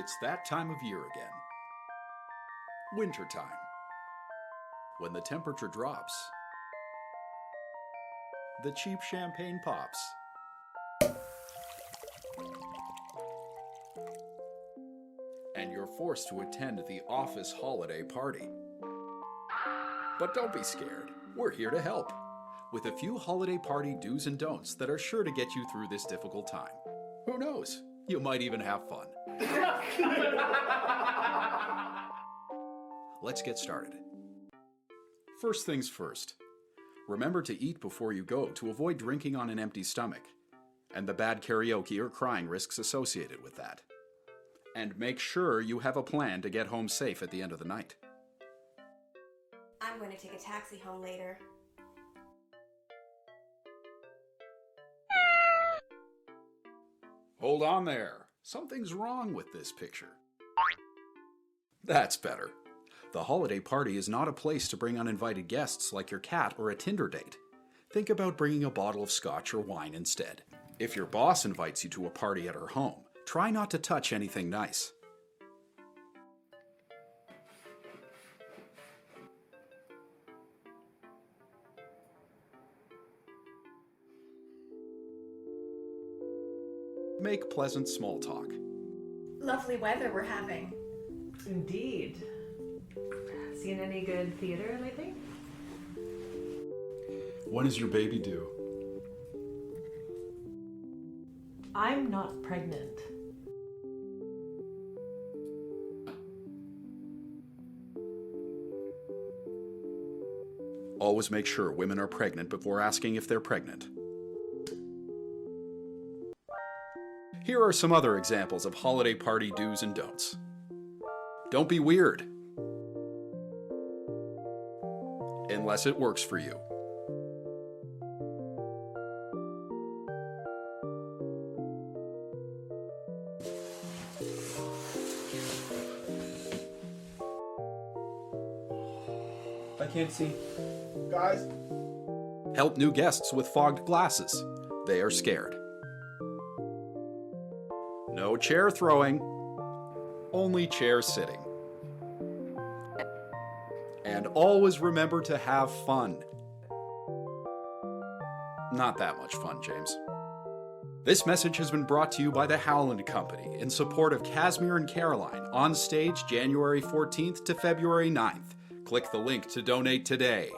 It's that time of year again. Wintertime. When the temperature drops, the cheap champagne pops. And you're forced to attend the office holiday party. But don't be scared. We're here to help with a few holiday party do's and don'ts that are sure to get you through this difficult time. Who knows? You might even have fun. Let's get started. First things first. Remember to eat before you go to avoid drinking on an empty stomach and the bad karaoke or crying risks associated with that. And make sure you have a plan to get home safe at the end of the night. I'm going to take a taxi home later. Hold on there. Something's wrong with this picture. That's better. The holiday party is not a place to bring uninvited guests like your cat or a Tinder date. Think about bringing a bottle of scotch or wine instead. If your boss invites you to a party at her home, try not to touch anything nice. Make pleasant small talk. Lovely weather we're having. Indeed. Seen any good theater lately? When is your baby due? I'm not pregnant. Always make sure women are pregnant before asking if they're pregnant. Here are some other examples of holiday party do's and don'ts. Don't be weird. Unless it works for you. I can't see. Guys? Help new guests with fogged glasses. They are scared. No chair throwing. Only chair sitting. And always remember to have fun. Not that much fun, James. This message has been brought to you by the Howland Company in support of CASIMIR and Caroline on stage January 14th to February 9th. Click the link to donate today.